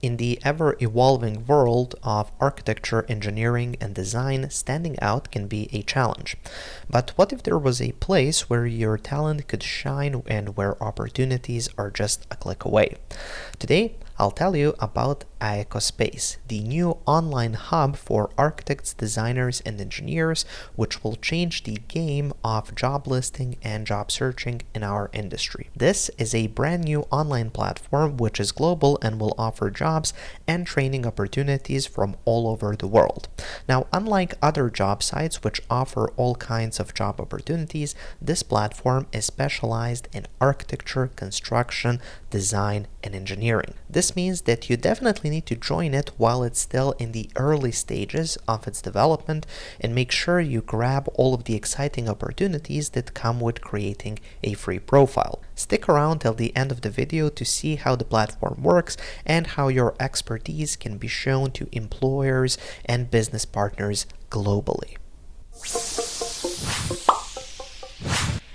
In the ever-evolving world of architecture, engineering, and design, standing out can be a challenge. But what if there was a place where your talent could shine and where opportunities are just a click away? Today, I'll tell you about AECO Space, the new online hub for architects, designers, and engineers, which will change the game of job listing and job searching in our industry. This is a brand new online platform which is global and will offer jobs and training opportunities from all over the world. Now, unlike other job sites which offer all kinds of job opportunities, this platform is specialized in architecture, construction, design, and engineering. This means that you definitely need to join it while it's still in the early stages of its development and make sure you grab all of the exciting opportunities that come with creating a free profile. Stick around till the end of the video to see how the platform works and how your expertise can be shown to employers and business partners globally.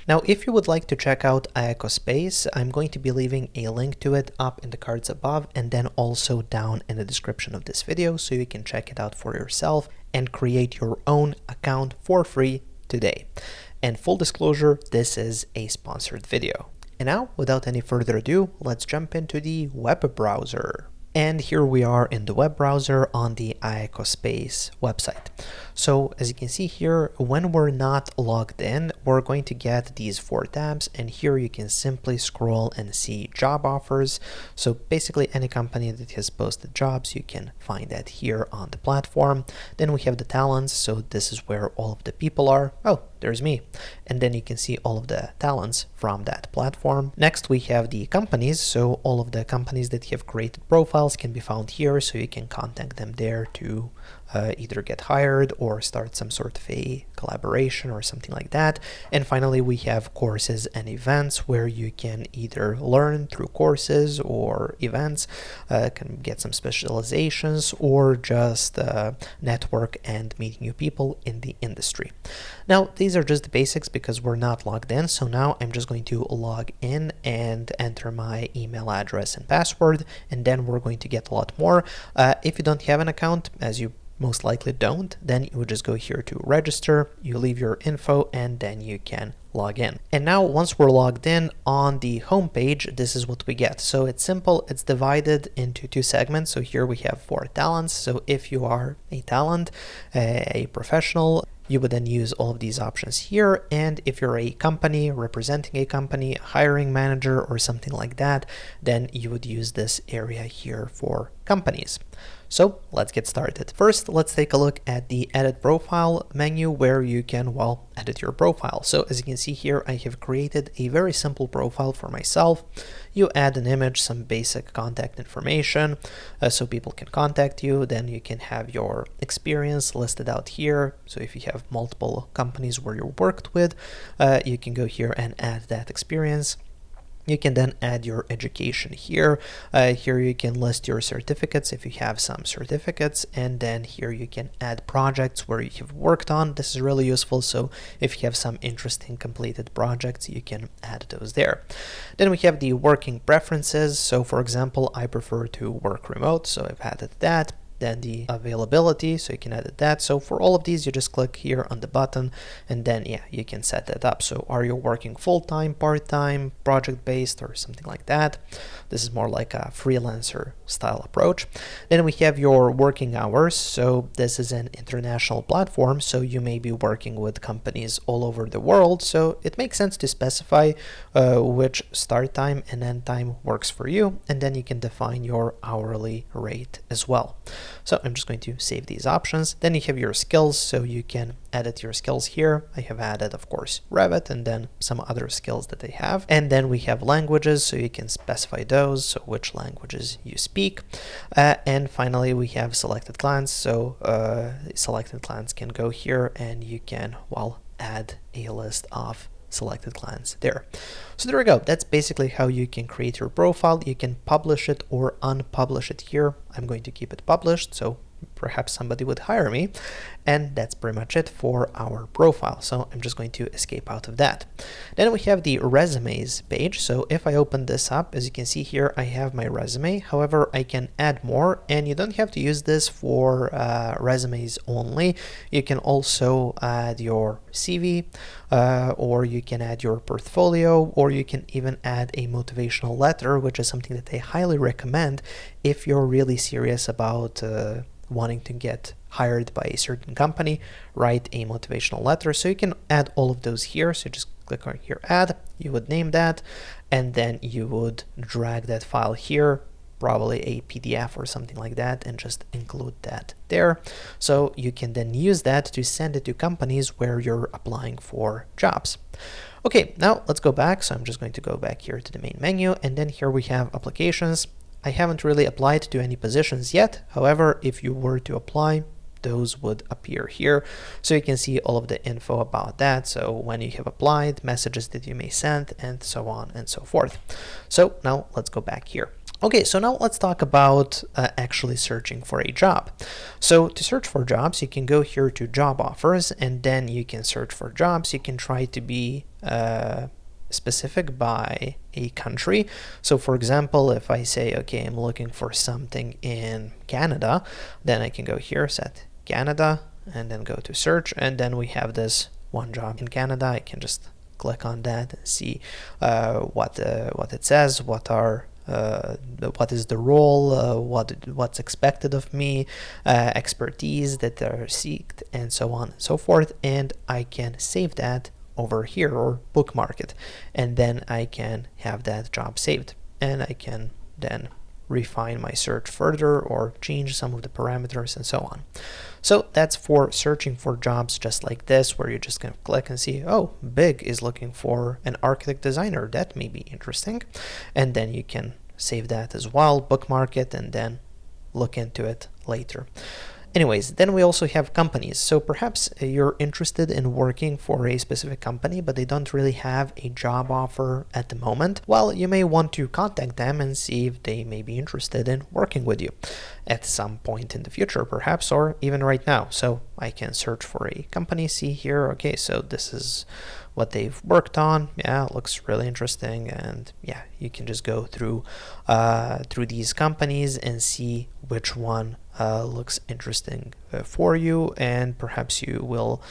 Now, if you would like to check out AECO Space, I'm going to be leaving a link to it up in the cards above and then also down in the description of this video so you can check it out for yourself and create your own account for free today. And full disclosure, this is a sponsored video. And now, without any further ado, let's jump into the web browser. And here we are in the web browser on the AECO Space website. So as you can see here, when we're not logged in, we're going to get these 4 tabs, and here you can simply scroll and see job offers. So basically any company that has posted jobs, you can find that here on the platform. Then we have the talents, so this is where all of the people are. Oh, there's me. And then you can see all of the talents from that platform. Next we have the companies, so all of the companies that have created profiles can be found here, so you can contact them there to either get hired or start some sort of a collaboration or something like that. And finally we have courses and events where you can either learn through courses or events, can get some specializations, or just network and meet new people in the industry. Now these are just the basics because we're not logged in, so now I'm just going to log in and enter my email address and password, and then we're going to get a lot more. If you don't have an account, as you most likely don't, then you would just go here to register, you leave your info, and then you can log in. And now once we're logged in on the home page, this is what we get. So it's simple, it's divided into 2 segments. So here we have 4 talents. So if you are a talent, a professional, you would then use all of these options here. And if you're a company representing a company, a hiring manager or something like that, then you would use this area here for companies. So let's get started. First, let's take a look at the edit profile menu where you can, well, edit your profile. So as you can see here, I have created a very simple profile for myself. You add an image, some basic contact information so people can contact you. Then you can have your experience listed out here. So if you have multiple companies where you worked with, you can go here and add that experience. You can then add your education here. Here you can list your certificates if you have some certificates, and then here you can add projects where you have worked on. This is really useful, so if you have some interesting completed projects, you can add those there. Then we have the working preferences. So for example, I prefer to work remote, so I've added that. Then the availability, so you can edit that. So for all of these, you just click here on the button, and then you can set that up. So are you working full-time, part-time, project-based, or something like that? This is more like a freelancer style approach. Then we have your working hours. So this is an international platform, so you may be working with companies all over the world. So it makes sense to specify which start time and end time works for you, and then you can define your hourly rate as well. So I'm just going to save these options. Then you have your skills, so you can edit your skills here. I have added, of course, Revit and then some other skills that they have. And then we have languages, so you can specify those, so which languages you speak. And finally, we have selected clans. So selected clans can go here, and you can, well, add a list of selected clans there. So there we go. That's basically how you can create your profile. You can publish it or unpublish it here. I'm going to keep it published, so perhaps somebody would hire me. And that's pretty much it for our profile. So I'm just going to escape out of that. Then we have the resumes page. So if I open this up, as you can see here, I have my resume. However, I can add more, and you don't have to use this for resumes only. You can also add your CV, or you can add your portfolio, or you can even add a motivational letter, which is something that I highly recommend if you're really serious about wanting to get hired by a certain company. Write a motivational letter. So you can add all of those here. So just click on here, add, you would name that, and then you would drag that file here, probably a PDF or something like that, and just include that there. So you can then use that to send it to companies where you're applying for jobs. Okay, now let's go back. So I'm just going to go back here to the main menu, and then here we have applications. I haven't really applied to any positions yet. However, if you were to apply, those would appear here. So you can see all of the info about that. So when you have applied, messages that you may send, and so on and so forth. So now let's go back here. Okay, so now let's talk about actually searching for a job. So to search for jobs, you can go here to job offers, and then you can search for jobs. You can try to be specific by a country. So for example, if I say, okay, I'm looking for something in Canada, then I can go here, set Canada, and then go to search, and then we have this one job in Canada. I can just click on that and see what it says, what is the role, what's expected of me, expertise that are seeked, and so on and so forth. And I can save that over here or bookmark it, and then I can have that job saved, and I can then refine my search further or change some of the parameters and so on. So that's for searching for jobs just like this, where you're just going to click and see, oh, Big is looking for an architect designer. That may be interesting. And then you can save that as well, bookmark it, and then look into it later. Anyways, then we also have companies. So perhaps you're interested in working for a specific company, but they don't really have a job offer at the moment. Well, you may want to contact them and see if they may be interested in working with you at some point in the future, perhaps, or even right now. So I can search for a company, see here, okay, so this is what they've worked on. Yeah, it looks really interesting. And yeah, you can just go through these companies and see which one looks interesting for you, and perhaps you will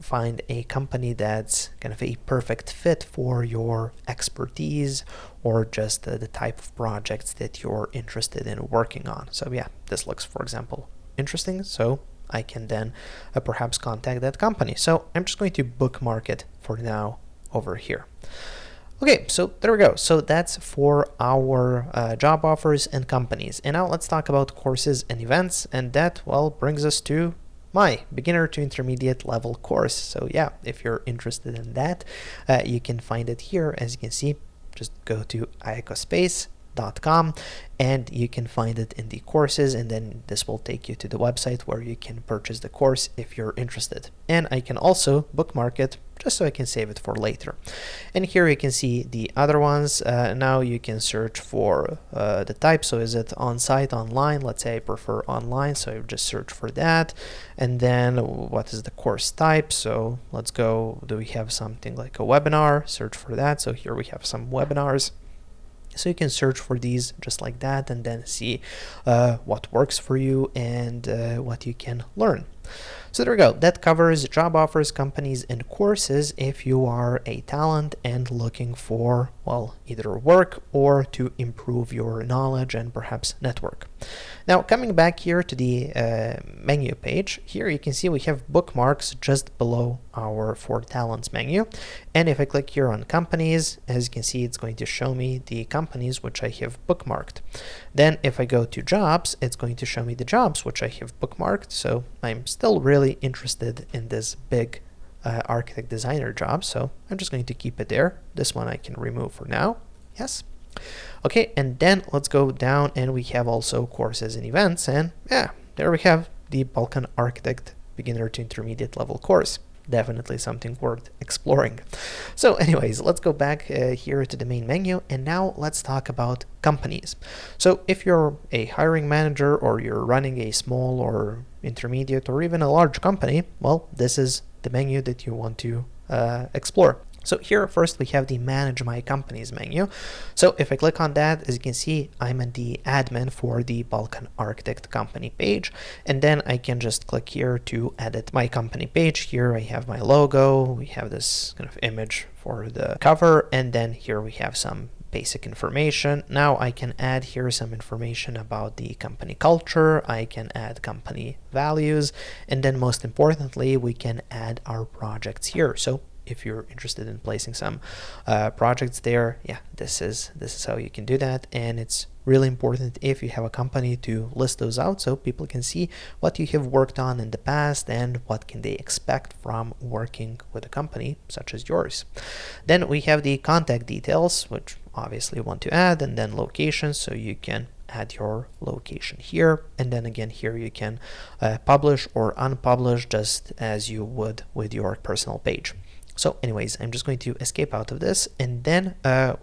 find a company that's kind of a perfect fit for your expertise or just the type of projects that you're interested in working on. So yeah, this looks, for example, interesting, so I can then perhaps contact that company. So I'm just going to bookmark it for now over here. Okay, so there we go. So that's for our job offers and companies. And now let's talk about courses and events. And that, well, brings us to my beginner to intermediate level course. So yeah, if you're interested in that, you can find it here. As you can see, just go to AecoSpace.com and you can find it in the courses, and then this will take you to the website where you can purchase the course if you're interested. And I can also bookmark it just so I can save it for later. And here you can see the other ones. Now you can search for the type. So is it on-site, online? Let's say I prefer online, so I just search for that. And then what is the course type? So let's go, do we have something like a webinar? Search for that. So here we have some webinars. So you can search for these just like that, and then see what works for you and what you can learn. So there we go. That covers job offers, companies, and courses if you are a talent and looking for, well, either work or to improve your knowledge and perhaps network. Now, coming back here to the menu page, here you can see we have bookmarks just below our For Talents menu. And if I click here on companies, as you can see, it's going to show me the companies which I have bookmarked. Then if I go to jobs, it's going to show me the jobs which I have bookmarked. So I'm still really interested in this big architect designer job. So I'm just going to keep it there. This one I can remove for now. Yes. Okay, and then let's go down and we have also courses and events, and yeah, there we have the Balkan Architect Beginner to Intermediate Level course. definitely something worth exploring. So anyways, let's go back here to the main menu, and now let's talk about companies. So if you're a hiring manager, or you're running a small or intermediate or even a large company, well, this is the menu that you want to explore. So here first we have the Manage My Companies menu. So if I click on that, as you can see, I'm in the admin for the Balkan Architect company page, and then I can just click here to edit my company page. Here I have my logo, we have this kind of image for the cover, and then here we have some basic information. Now I can add here some information about the company culture, I can add company values, and then most importantly, we can add our projects here. So if you're interested in placing some projects there, yeah, this is how you can do that. And it's really important if you have a company to list those out so people can see what you have worked on in the past and what can they expect from working with a company such as yours. Then we have the contact details, which obviously you want to add, and then location, so you can add your location here, and then again here you can publish or unpublish just as you would with your personal page. So anyways, I'm just going to escape out of this, and then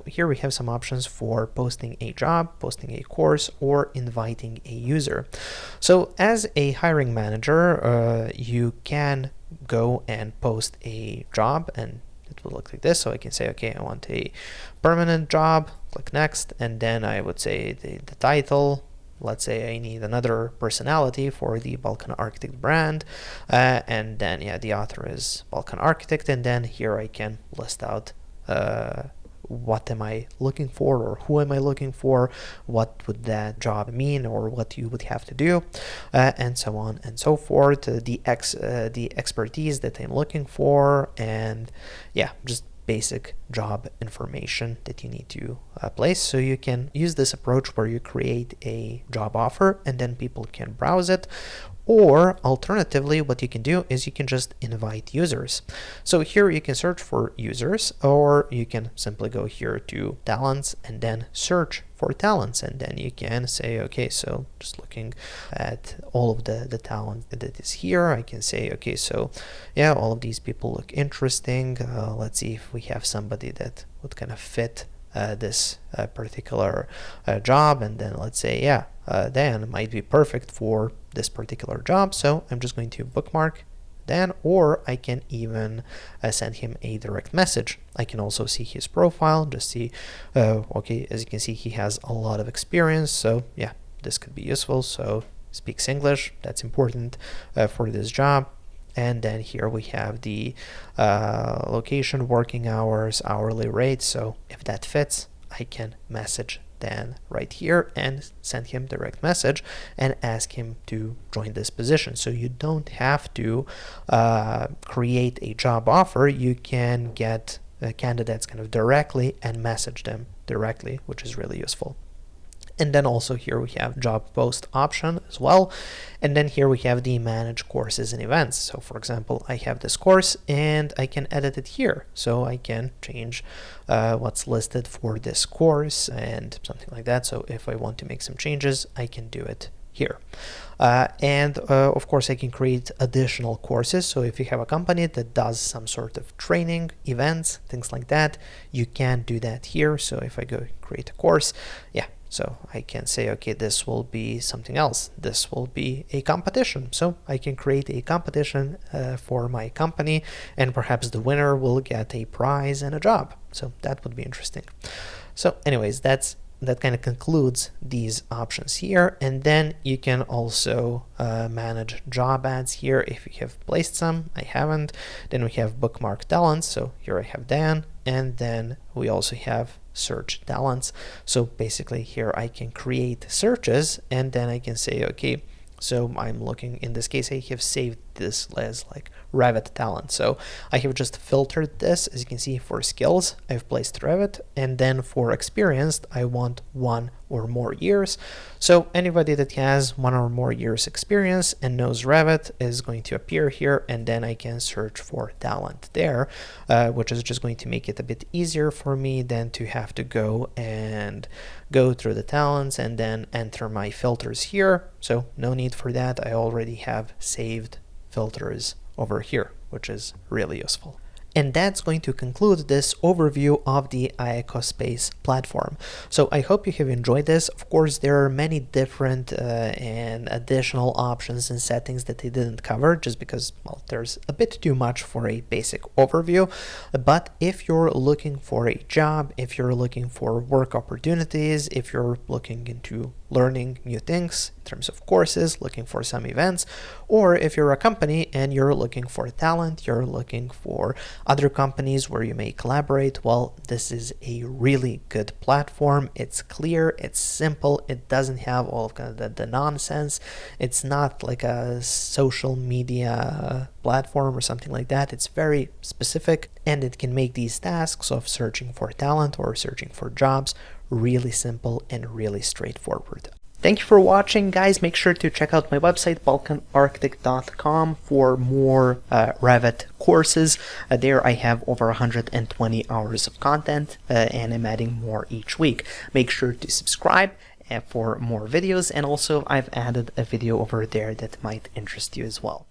here we have some options for posting a job, posting a course, or inviting a user. So as a hiring manager, you can go and post a job, and it will look like this. So I can say, okay, I want a permanent job, click next, and then I would say the title. Let's say I need another personality for the Balkan Architect brand, and then yeah, the author is Balkan Architect, and then here I can list out what am I looking for, or who am I looking for, what would that job mean, or what you would have to do, and so on and so forth, the expertise that I'm looking for, and yeah, just basic job information that you need to place. So you can use this approach where you create a job offer and then people can browse it, or alternatively what you can do is you can just invite users. So here you can search for users, or you can simply go here to talents and then search for talents, and then you can say, okay, so just looking at all of the talent that is here, I can say, okay, so yeah, all of these people look interesting. Let's see if we have somebody that would kind of fit this particular job, and then let's say, yeah, Dan might be perfect for this particular job, so I'm just going to bookmark Dan, or I can even send him a direct message. I can also see his profile, just see, okay, as you can see, he has a lot of experience, so yeah, this could be useful. So speaks English, that's important for this job. And then here we have the location, working hours, hourly rate. So if that fits, I can message Dan right here and send him direct message and ask him to join this position. So you don't have to create a job offer. You can get candidates kind of directly and message them directly, which is really useful. And then also here we have job post option as well. And then here we have the manage courses and events. So for example, I have this course and I can edit it here. So I can change what's listed for this course and something like that. So if I want to make some changes, I can do it here. And of course I can create additional courses. So if you have a company that does some sort of training, events, things like that, you can do that here. So if I go create a course, yeah, so I can say, okay, this will be something else. This will be a competition. So I can create a competition for my company, and perhaps the winner will get a prize and a job. So that would be interesting. So anyways, that kind of concludes these options here. And then you can also manage job ads here if you have placed some. I haven't. Then we have bookmark talents. So here I have Dan, and then we also have search talents. So basically here I can create searches, and then I can say, okay, so I'm looking, in this case I have saved this as like Revit talent. So I have just filtered this, as you can see, for skills I've placed Revit, and then for experienced I want 1 or more years. So anybody that has 1 or more years experience and knows Revit is going to appear here, and then I can search for talent there, which is just going to make it a bit easier for me than to have to go through the talents and then enter my filters here. So no need for that. I already have saved filters over here, which is really useful. And that's going to conclude this overview of the AecoSpace platform. So I hope you have enjoyed this. Of course, there are many different and additional options and settings that I didn't cover just because, well, there's a bit too much for a basic overview. But if you're looking for a job, if you're looking for work opportunities, if you're looking into learning new things in terms of courses, looking for some events, or if you're a company and you're looking for talent, you're looking for other companies where you may collaborate, well, this is a really good platform. It's clear, it's simple, it doesn't have all of kind of the nonsense. It's not like a social media platform or something like that. It's very specific, and it can make these tasks of searching for talent or searching for jobs really simple and really straightforward. Thank you for watching, guys. Make sure to check out my website, balkanarchitect.com, for more Revit courses. There I have over 120 hours of content, and I'm adding more each week. Make sure to subscribe for more videos, and also I've added a video over there that might interest you as well.